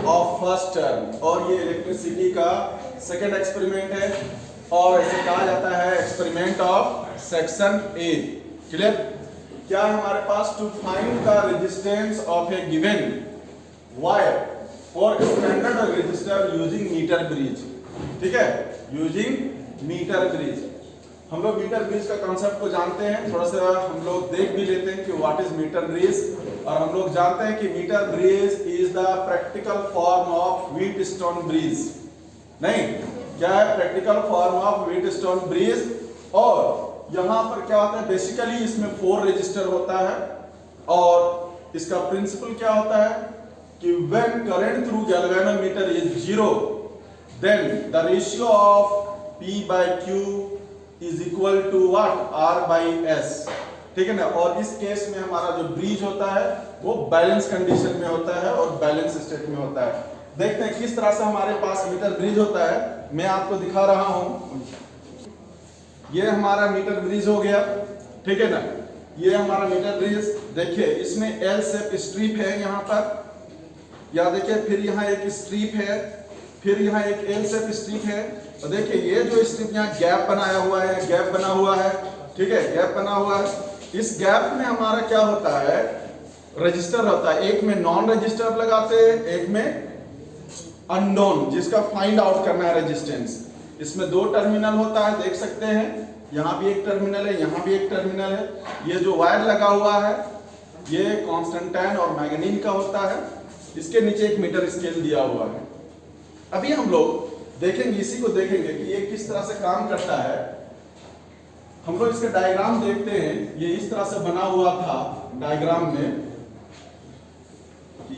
Of first term और ये electricity का सेकंड एक्सपेरिमेंट है और इसे कहा जाता है experiment of section A. Clear? क्या है हमारे पास? To find the resistance of a given wire for standard resistor using meter bridge. ठीक है, यूजिंग मीटर ब्रिज। हम लोग मीटर ब्रिज का कॉन्सेप्ट को जानते हैं, थोड़ा सा हम लोग देख भी लेते हैं कि व्हाट इज मीटर ब्रिज। और हम लोग जानते हैं कि metre bridge is the practical form of Wheatstone bridge. नहीं, क्या है? Practical form of Wheatstone bridge. और यहां पर क्या होता है? बेसिकली इसमें 4 रजिस्टर होता है और इसका प्रिंसिपल क्या होता है कि when current through galvanometer is 0 then the ratio of P by Q is equal to what? R by S। ठीक है ना? और इस केस में हमारा जो ब्रिज होता है वो बैलेंस कंडीशन में होता है और बैलेंस स्टेट में होता है। देखते हैं किस तरह से हमारे पास मीटर ब्रिज होता है। मैं आपको दिखा रहा हूं। ये हमारा मीटर ब्रिज हो गया। ठीक है ना? ये हमारा मीटर ब्रिज। देखिए इसमें L शेप स्ट्रिप है यहाँ पर, या देखिए फिर यहाँ एक स्ट्रिप है, फिर यहाँ एक एल शेप स्ट्रिप है। और देखिए ये जो स्ट्रिप यहाँ गैप बनाया हुआ है, गैप बना हुआ है। ठीक है, गैप बना हुआ है। इस गैप में हमारा क्या होता है? रजिस्टर होता है। एक में नॉन रजिस्टर लगाते हैं, एक में अननोन, जिसका फाइंड आउट करना है रेजिस्टेंस। इसमें 2 टर्मिनल होता है, देख सकते हैं। यहाँ भी एक टर्मिनल है, यहाँ भी एक टर्मिनल है। ये जो वायर लगा हुआ है ये कॉन्स्टेंटाइन और मैग्नीन का होता है। इसके नीचे एक मीटर स्केल दिया हुआ है। अभी हम लोग देखेंगे, इसी को देखेंगे कि ये किस तरह से काम करता है। हम लोग इसका डायग्राम देखते हैं। ये इस तरह से बना हुआ था डायग्राम में।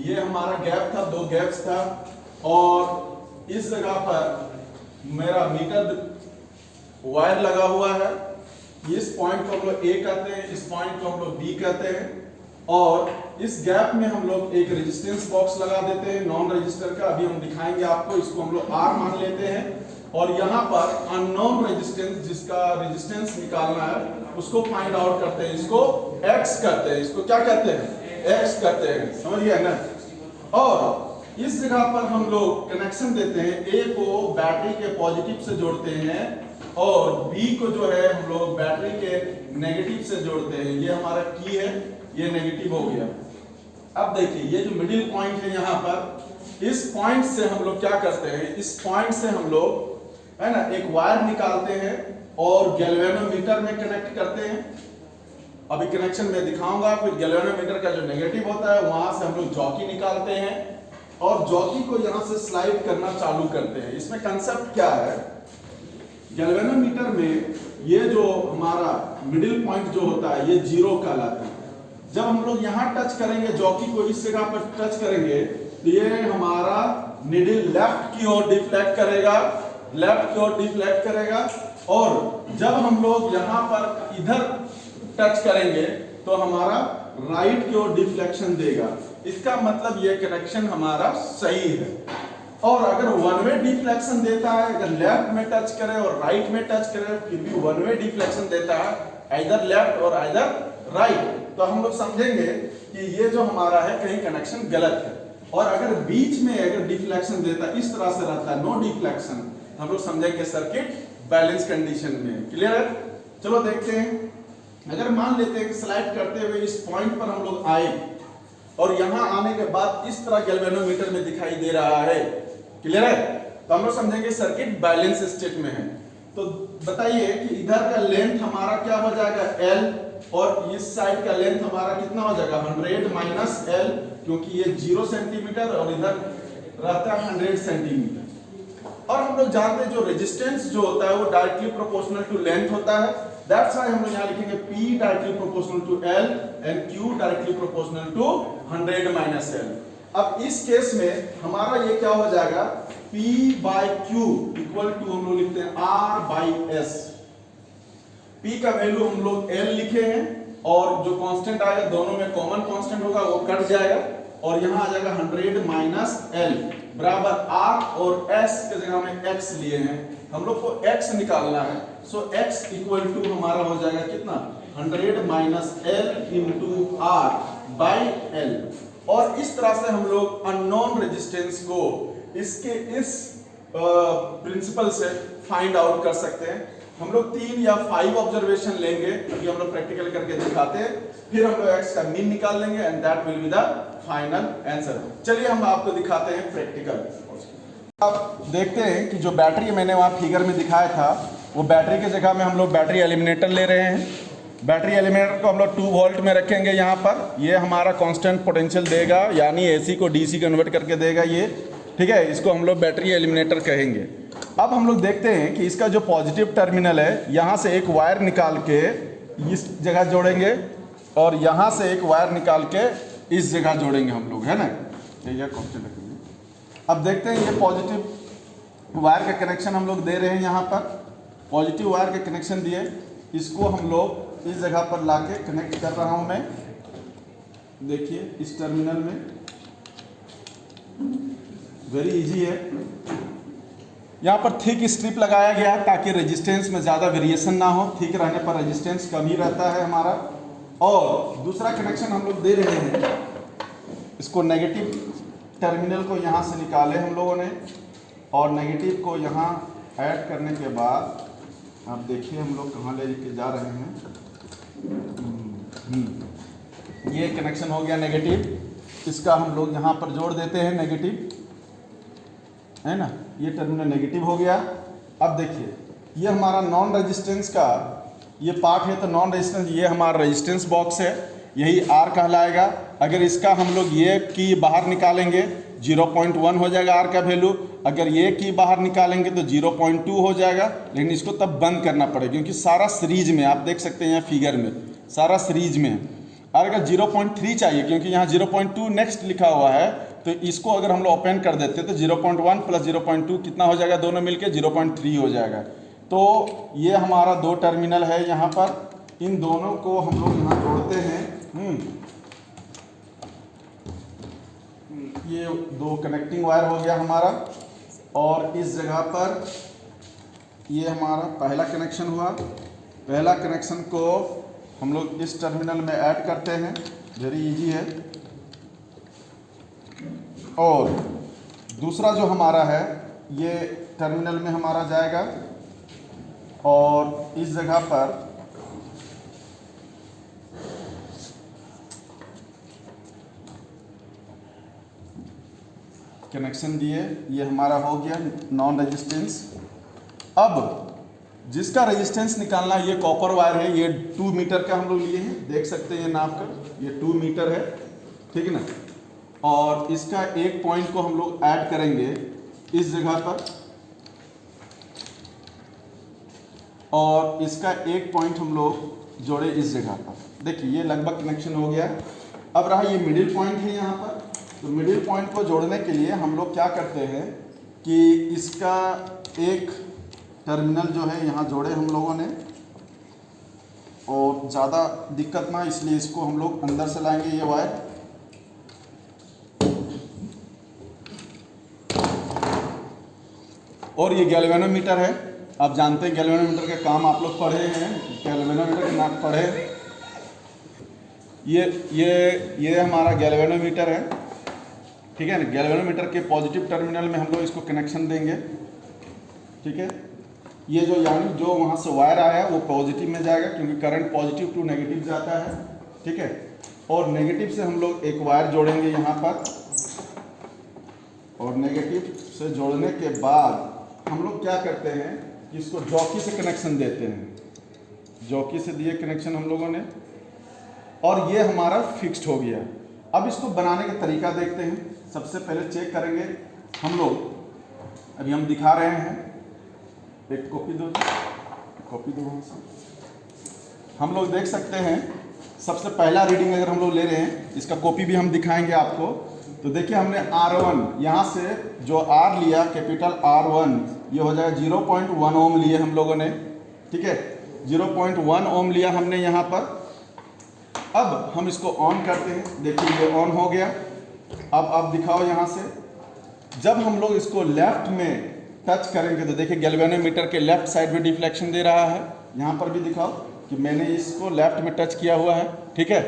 ये हमारा गैप था, 2 गैप्स था और इस जगह पर मेरा मीटर वायर लगा हुआ है। इस पॉइंट को हम लोग ए कहते हैं, इस पॉइंट को हम लोग बी कहते हैं। और इस गैप में हम लोग एक रेजिस्टेंस बॉक्स लगा देते हैं नॉन रजिस्टर का। अभी हम दिखाएंगे आपको। इसको हम लोग R मान लेते हैं और यहाँ पर अननोन रेजिस्टेंस, जिसका रेजिस्टेंस निकालना है, उसको फाइंड आउट करते हैं। इसको X कहते हैं। इसको क्या कहते हैं? X कहते हैं। समझ गए ना? और इस जगह पर हम लोग कनेक्शन देते हैं। A को बैटरी के पॉजिटिव से जोड़ते हैं और B को जो है हम लोग बैटरी के नेगेटिव से जोड़ते हैं। ये हमारा की है, ये नेगेटिव हो गया। अब देखिए ये जो मिडिल पॉइंट है यहाँ पर, इस पॉइंट से हम लोग क्या करते हैं? इस पॉइंट से हम लोग है ना एक वायर निकालते हैं और गैल्वेनोमीटर में कनेक्ट करते हैं। अभी कनेक्शन में दिखाऊंगा। फिर गैल्वेनोमीटर का जो नेगेटिव होता है वहां से हम लोग जॉकी निकालते हैं और जॉकी को यहाँ से स्लाइड करना चालू करते हैं। इसमें कंसेप्ट क्या है? गैल्वेनोमीटर में ये जो हमारा मिडिल पॉइंट जो होता है ये 0 कहलाता है। जब हम लोग यहाँ टच करेंगे, जॉकी को इस जगह पर टच करेंगे, तो ये हमारा नीडल लेफ्ट की ओर डिफ्लेक्ट करेगा, लेफ्ट की ओर डिफ्लेक्ट करेगा। और जब हम लोग यहाँ पर इधर टच करेंगे तो हमारा राइट की ओर डिफ्लेक्शन देगा। इसका मतलब ये कनेक्शन हमारा सही है। और अगर वन वे डिफ्लेक्शन देता है, अगर लेफ्ट में टच करे और राइट में टच करे फिर भी वन वे डिफ्लेक्शन देता है, आइदर लेफ्ट और आइदर राइट, तो हम लोग समझेंगे कि ये जो हमारा है कहीं कनेक्शन गलत है। और अगर बीच में अगर डिफ्लेक्शन देता है, इस तरह से रहता है नो डिफ्लेक्शन, हम लोग समझेंगे सर्किट बैलेंस कंडीशन में। क्लियर है? चलो देखते हैं। अगर मान लेते हैं कि स्लाइड करते हुए इस पॉइंट पर हम लोग आए और यहाँ आने के बाद इस तरह गैल्वेनोमीटर में दिखाई दे रहा है। क्लियर है? तो हम लोग समझेंगे सर्किट बैलेंस स्टेट में है। तो बताइए कि इधर का लेंथ हमारा क्या हो जाएगा? L, और इस साइड का लेंथ हमारा कितना हो जाएगा? 100 माइनस L, क्योंकि ये 0 सेंटीमीटर और इधर रहता है 100 सेंटीमीटर। और हम लोग जानते हैं जो रेजिस्टेंस जो होता है वो डायरेक्टली प्रोपोर्शनल टू लेंथ होता है। दैट्स व्हाई हम लोग यहाँ लिखेंगे P directly proportional to L and Q directly proportional to 100 minus L। अब इस केस में हमारा ये क्या हो जाएगा? P by Q equal to हम लोग लिखते हैं R बाई S। P का वैल्यू हम लोग L लिखे हैं और जो कांस्टेंट आएगा दोनों में कॉमन कांस्टेंट होगा वो कट जाएगा और यहाँ आ जाएगा 100 माइनस L बराबर R और S के जगह में X लिए हैं। हम लोग को X निकालना है। सो X इक्वल टू हमारा हो जाएगा कितना? 100 minus L into R by L। और इस तरह से हम लोग अननोन रेजिस्टेंस रेजिस्टेंस को इसके इस प्रिंसिपल से फाइंड आउट कर सकते हैं। हम लोग 3 या 5 ऑब्जर्वेशन लेंगे, क्योंकि हम लोग प्रैक्टिकल करके दिखाते हैं, फिर हम लोग x का मीन निकाल लेंगे and that will be the final answer. चलिए हम आपको दिखाते हैं प्रैक्टिकल। आप देखते हैं कि जो बैटरी मैंने वहाँ फिगर में दिखाया था, वो बैटरी की जगह में हम लोग बैटरी एलिमिनेटर ले रहे हैं। बैटरी एलिमिनेटर को हम लोग 2 वोल्ट में रखेंगे यहाँ पर। ये हमारा कांस्टेंट पोटेंशियल देगा, यानी AC को DC कन्वर्ट करके देगा ये, ठीक है। इसको हम लोग बैटरी एलिमिनेटर कहेंगे। अब हम लोग देखते हैं कि इसका जो पॉजिटिव टर्मिनल है, यहाँ से एक वायर निकाल के इस जगह जोड़ेंगे और यहाँ से एक वायर निकाल के इस जगह जोड़ेंगे हम लोग, है ना। ये क्वेश्चन रखेंगे। अब देखते हैं ये पॉजिटिव वायर का कनेक्शन हम लोग दे रहे हैं यहाँ पर। पॉजिटिव वायर के कनेक्शन दिए, इसको हम लोग इस जगह पर लाके कनेक्ट कर रहा हूँ मैं। देखिए इस टर्मिनल में, वेरी इजी है। यहाँ पर थिक स्ट्रिप लगाया गया है ताकि रेजिस्टेंस में ज़्यादा वेरिएशन ना हो। थिक रहने पर रेजिस्टेंस कम ही रहता है हमारा। और दूसरा कनेक्शन हम लोग दे रहे हैं, इसको नेगेटिव टर्मिनल को यहाँ से निकाले हम लोगों ने, और नेगेटिव को यहाँ ऐड करने के बाद आप देखिए हम लोग कहाँ ले के जा रहे हैं। ये कनेक्शन हो गया नेगेटिव, इसका हम लोग यहाँ पर जोड़ देते हैं नेगेटिव, है ना। ये टर्मिनल नेगेटिव हो गया। अब देखिए ये हमारा नॉन रेजिस्टेंस का ये पार्ट है, तो नॉन रेजिस्टेंस ये हमारा रेजिस्टेंस बॉक्स है, यही R कहलाएगा। अगर इसका हम लोग ये की बाहर निकालेंगे 0.1 हो जाएगा R का वैल्यू। अगर ये की बाहर निकालेंगे तो 0.2 हो जाएगा, लेकिन इसको तब बंद करना पड़ेगा क्योंकि सारा सीरीज में, आप देख सकते हैं यहाँ फिगर में सारा सीरीज में है। और अगर 0.3 चाहिए, क्योंकि यहाँ 0.2 नेक्स्ट लिखा हुआ है, तो इसको अगर हम लोग ओपन कर देते तो 0.1 प्लस 0.2 कितना हो जाएगा, दोनों मिलके 0.3 हो जाएगा। तो ये हमारा 2 टर्मिनल है यहाँ पर, इन दोनों को हम लोग यहाँ जोड़ते हैं। ये 2 कनेक्टिंग वायर हो गया हमारा, और इस जगह पर ये हमारा पहला कनेक्शन हुआ। पहला कनेक्शन को हम लोग इस टर्मिनल में ऐड करते हैं, वेरी इजी है। और दूसरा जो हमारा है ये टर्मिनल में हमारा जाएगा, और इस जगह पर कनेक्शन दिए, ये हमारा हो गया नॉन रेजिस्टेंस। अब जिसका रेजिस्टेंस निकालना है, ये कॉपर वायर है, ये 2 मीटर का हम लोग लिए हैं, देख सकते हैं नाप कर, ये 2 मीटर है, ठीक है ना। और इसका एक पॉइंट को हम लोग ऐड करेंगे इस जगह पर, और इसका एक पॉइंट हम लोग जोड़े इस जगह पर। देखिए ये लगभग कनेक्शन हो गया। अब रहा ये मिडिल पॉइंट है यहाँ पर, तो मिडिल पॉइंट को जोड़ने के लिए हम लोग क्या करते हैं कि इसका एक टर्मिनल जो है यहाँ जोड़े हम लोगों ने, और ज़्यादा दिक्कत ना, इसलिए इसको हम लोग अंदर से लाएंगे ये वायर। और ये गैल्वेनोमीटर है, आप जानते हैं गैल्वेनोमीटर का काम आप लोग पढ़े हैं, गैल्वेनोमीटर के नाम पढ़े। ये हमारा गैल्वेनोमीटर है, ठीक है ना। गैल्वेनोमीटर के पॉजिटिव टर्मिनल में हम लोग इसको कनेक्शन देंगे, ठीक है। ये जो यानी जो वहाँ से वायर आया वो पॉजिटिव में जाएगा, क्योंकि करंट पॉजिटिव टू नेगेटिव जाता है, ठीक है। और नेगेटिव से हम लोग एक वायर जोड़ेंगे यहाँ पर, और नेगेटिव से जोड़ने के बाद हम लोग क्या करते हैं कि इसको जॉकी से कनेक्शन देते हैं। जॉकी से दिए कनेक्शन हम लोगों ने, और ये हमारा फिक्स्ड हो गया। अब इसको बनाने का तरीका देखते हैं। सबसे पहले चेक करेंगे हम लोग, अभी हम दिखा रहे हैं, एक कॉपी दो, कॉपी दो वहाँ से। हम लोग देख सकते हैं सबसे पहला रीडिंग अगर हम लोग ले रहे हैं, इसका कॉपी भी हम दिखाएंगे आपको। तो देखिए हमने R1 यहाँ से जो R लिया, कैपिटल R1, ये हो जाएगा 0.1 ओम लिए हम लोगों ने, ठीक है। 0.1 ओम लिया हमने यहाँ पर। अब हम इसको ऑन करते हैं, देखिए ये ऑन हो गया। अब आप दिखाओ यहाँ से, जब हम लोग इसको लेफ्ट में टच करेंगे तो देखिए गैल्वेनोमीटर के लेफ्ट साइड में डिफ्लेक्शन दे रहा है। यहाँ पर भी दिखाओ कि मैंने इसको लेफ्ट में टच किया हुआ है, ठीक है।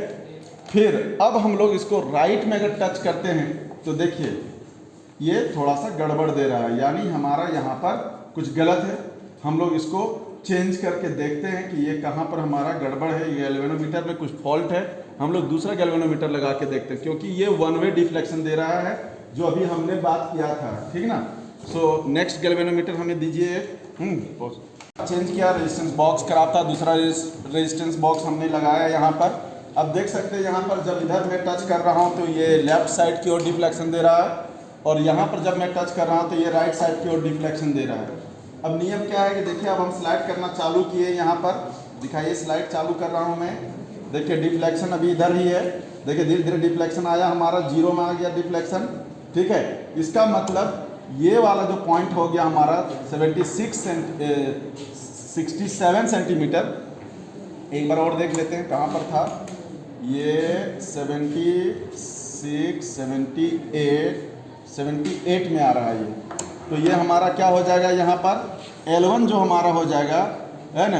फिर अब हम लोग इसको राइट में अगर टच करते हैं तो देखिए ये थोड़ा सा गड़बड़ दे रहा है, यानी हमारा यहाँ पर कुछ गलत है। हम लोग इसको चेंज करके देखते हैं कि ये कहाँ पर हमारा गड़बड़ है, ये गैल्वेनोमीटर में कुछ फॉल्ट है। हम लोग दूसरा गैल्वेनोमीटर लगा के देखते हैं, क्योंकि ये वन वे डिफ्लेक्शन दे रहा है जो अभी हमने बात किया था, ठीक ना। सो नेक्स्ट गैल्वेनोमीटर हमें दीजिए। चेंज किया, रेजिस्टेंस बॉक्स खराब था, दूसरा रेजिस्टेंस बॉक्स हमने लगाया यहाँ पर। अब देख सकते हैं यहाँ पर जब इधर मैं टच कर रहा हूँ तो ये लेफ्ट साइड की ओर डिफ्लेक्शन दे रहा है, और यहाँ पर जब मैं टच कर रहा हूँ तो ये राइट साइड की ओर डिफ्लेक्शन दे रहा है। अब नियम क्या है कि देखिए, अब हम स्लाइड करना चालू किए, यहाँ पर दिखाइए, स्लाइड चालू कर रहा हूँ मैं। देखिए डिफ्लेक्शन अभी इधर ही है, देखिए धीरे धीरे डिफ्लेक्शन आया, हमारा जीरो में आ गया डिफ्लेक्शन, ठीक है। इसका मतलब ये वाला जो पॉइंट हो गया हमारा 67 सेंटीमीटर। एक बार और देख लेते हैं कहाँ पर था ये, 78 में आ रहा है ये। तो ये हमारा क्या हो जाएगा यहाँ पर, L1 जो हमारा हो जाएगा, है ना,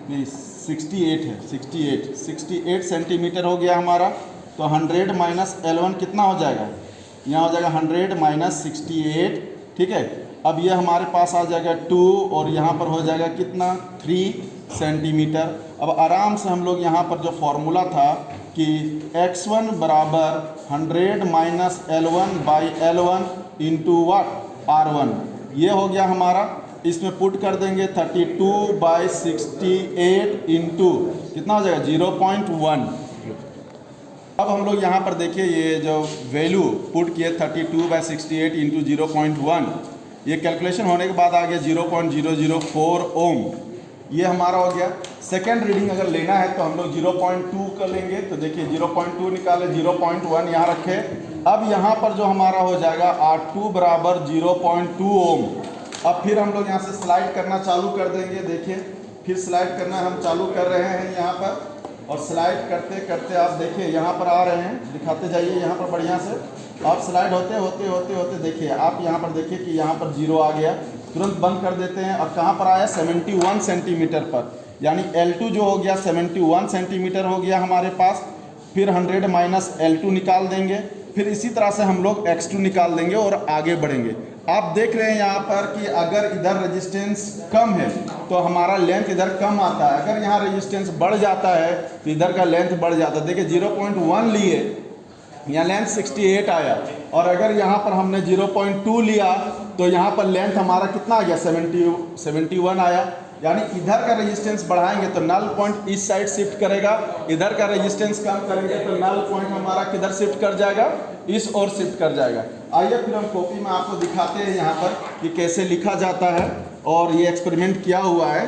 नहीं 68 है, 68 सेंटीमीटर हो गया हमारा। तो 100 माइनस L1 कितना हो जाएगा, यहाँ हो जाएगा 100 माइनस 68, ठीक है। अब ये हमारे पास आ जाएगा 2, और यहाँ पर हो जाएगा कितना, 3 सेंटीमीटर। अब आराम से हम लोग यहाँ पर जो फॉर्मूला था कि x1 बराबर 100 minus L1 by L1 into watt, R1, ये हो गया हमारा। इसमें पुट कर देंगे 32/68 इंटू कितना हो जाएगा, 0.1। अब हम लोग यहाँ पर देखिए, ये जो वैल्यू पुट किए 32/68 इंटू 0.1, ये कैलकुलेशन होने के बाद आ गया 0.004 ओम, ये हमारा हो गया। सेकेंड रीडिंग अगर लेना है तो हम लोग 0.2 कर लेंगे, तो देखिए 0.2 निकाले, 0.1 यहाँ रखे। अब यहाँ पर जो हमारा हो जाएगा R2 बराबर 0.2 ओम। अब फिर हम लोग यहाँ से स्लाइड करना चालू कर देंगे, देखिए फिर स्लाइड करना हम चालू कर रहे हैं यहाँ पर, और स्लाइड करते करते आप देखिए यहाँ पर आ रहे हैं, दिखाते जाइए यहाँ पर बढ़िया से। आप स्लाइड होते होते होते होते देखिए, आप यहाँ पर देखिए कि यहाँ पर 0 आ गया, तुरंत बंद कर देते हैं। अब कहाँ पर आया, 71 सेंटीमीटर पर, यानी L2 जो हो गया 71 सेंटीमीटर हो गया हमारे पास। फिर 100 माइनस L2 निकाल देंगे, फिर इसी तरह से हम लोग x2 निकाल देंगे और आगे बढ़ेंगे। आप देख रहे हैं यहाँ पर कि अगर इधर रेजिस्टेंस कम है तो हमारा लेंथ इधर कम आता है, अगर यहाँ रेजिस्टेंस बढ़ जाता है तो इधर का लेंथ बढ़ जाता है। देखिए 0.1 लिए, यहाँ लेंथ 68 आया, और अगर यहाँ पर हमने 0.2 लिया तो यहाँ पर लेंथ हमारा कितना आ गया, 71 आया। यानी इधर का रेजिस्टेंस बढ़ाएंगे तो नल पॉइंट इस साइड शिफ्ट करेगा, इधर का रेजिस्टेंस कम करेंगे तो नल पॉइंट हमारा किधर शिफ्ट कर जाएगा, इस ओर शिफ्ट कर जाएगा। आइए फिर हम कॉपी में आपको दिखाते हैं यहाँ पर कि कैसे लिखा जाता है, और ये एक्सपेरिमेंट किया हुआ है।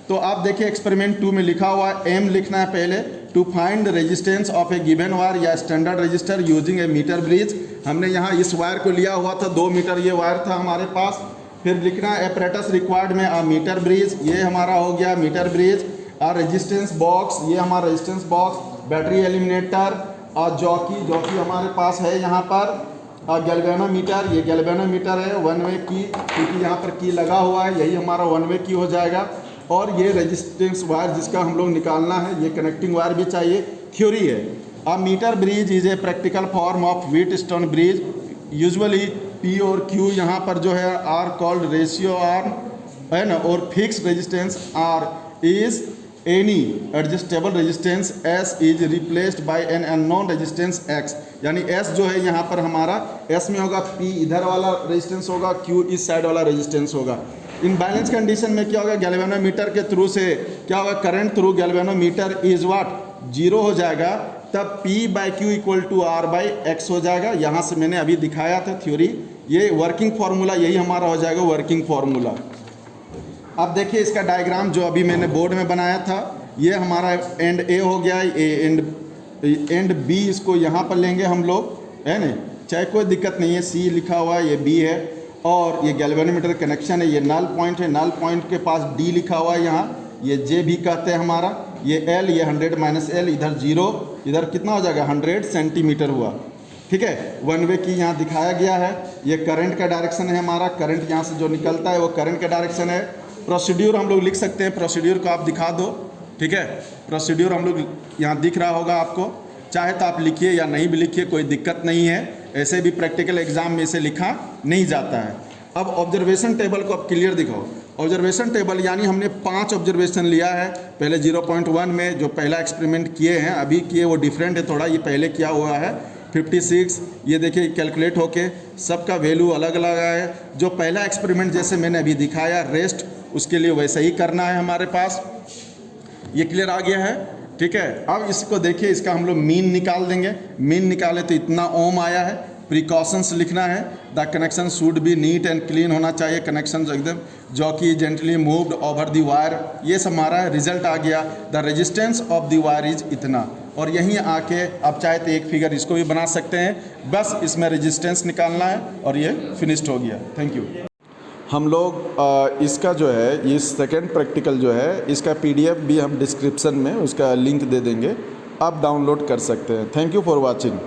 तो आप देखिए एक्सपेरिमेंट 2 में लिखा हुआ है, एम लिखना है पहले, to find resistance of a given wire या standard resistor using a meter bridge. हमने यहाँ इस वायर को लिया हुआ था, 2 मीटर ये वायर था हमारे पास। फिर लिखना है एपरेटस रिक्वायर्ड में अ मीटर ब्रिज, ये हमारा हो गया metre bridge. A resistance box, ये हमारा resistance box. Battery eliminator, jockey हमारे पास है यहाँ पर। गैल्वेनोमीटर, ये गैल्वेनोमीटर है, वन वे की, क्योंकि यहाँ पर की लगा हुआ है, यही हमारा वन वे की हो जाएगा। और ये रेजिस्टेंस वायर जिसका हम लोग निकालना है, ये कनेक्टिंग वायर भी चाहिए। थ्योरी है, a meter bridge is a practical form of Wheatstone bridge. Usually P और Q यहाँ पर जो है आर कॉल्ड रेशियो आर, है ना, और fix resistance R is any adjustable resistance S is replaced by an unknown resistance X। यानी S जो है यहाँ पर हमारा S में होगा, P इधर वाला रेजिस्टेंस होगा, Q इस साइड वाला रेजिस्टेंस होगा। इन बैलेंस कंडीशन में क्या होगा, गैल्वेनोमीटर के थ्रू से क्या होगा, current through galvanometer is what, 0 हो जाएगा। तब P/Q इक्वल टू R/X हो जाएगा। यहाँ से मैंने अभी दिखाया था थ्योरी, ये वर्किंग फार्मूला यही हमारा हो जाएगा वर्किंग फार्मूला। अब देखिए इसका डायग्राम जो अभी मैंने बोर्ड में बनाया था, ये हमारा एंड A हो गया, एंड B इसको यहाँ पर लेंगे हम लोग, है ना, चाहे कोई दिक्कत नहीं है। C लिखा हुआ है, ये B है, और ये गैल्वेनोमीटर कनेक्शन है, ये नल पॉइंट है, नल पॉइंट के पास D लिखा हुआ है यहाँ, ये J भी कहते हैं हमारा, ये L, ये 100 माइनस L, इधर 0, इधर कितना हो जाएगा 100 सेंटीमीटर हुआ, ठीक है। वन वे की यहाँ दिखाया गया है। ये करंट का डायरेक्शन है हमारा, करंट यहाँ से जो निकलता है वो करंट का डायरेक्शन है। प्रोसीड्यूर हम लोग लिख सकते हैं, प्रोसीड्यूर को आप दिखा दो, ठीक है। प्रोसीड्यूर हम लोग यहाँ दिख रहा होगा आपको, चाहे तो आप लिखिए या नहीं भी लिखिए, कोई दिक्कत नहीं है। ऐसे भी प्रैक्टिकल एग्जाम में इसे लिखा नहीं जाता है। अब ऑब्जर्वेशन टेबल को अब क्लियर दिखाओ। ऑब्जर्वेशन टेबल यानी हमने 5 ऑब्जर्वेशन लिया है। पहले 0.1 में जो पहला एक्सपेरिमेंट किए हैं, अभी किए वो डिफरेंट है थोड़ा, ये पहले किया हुआ है 56। ये देखिए कैलकुलेट होके सबका वैल्यू अलग अलग है। जो पहला एक्सपेरिमेंट जैसे मैंने अभी दिखाया रेस्ट, उसके लिए वैसे ही करना है हमारे पास। ये क्लियर आ गया है, ठीक है। अब इसको देखिए, इसका हम लोग मीन निकाल देंगे। मीन निकाले तो इतना ओम आया है। प्रिकॉशंस लिखना है, the connection should be neat and clean होना चाहिए, कनेक्शन एकदम जो कि gently moved over the wire, ये सब हमारा रिजल्ट आ गया। The resistance of the wire is इतना, और यहीं आके आप चाहे तो एक फिगर इसको भी बना सकते हैं, बस इसमें रेजिस्टेंस निकालना है और ये फिनिश्ड हो गया। Thank you. हम लोग इसका जो है ये सेकेंड प्रैक्टिकल जो है, इसका PDF भी हम डिस्क्रिप्शन में उसका लिंक दे देंगे, आप डाउनलोड कर सकते हैं। Thank you for watching.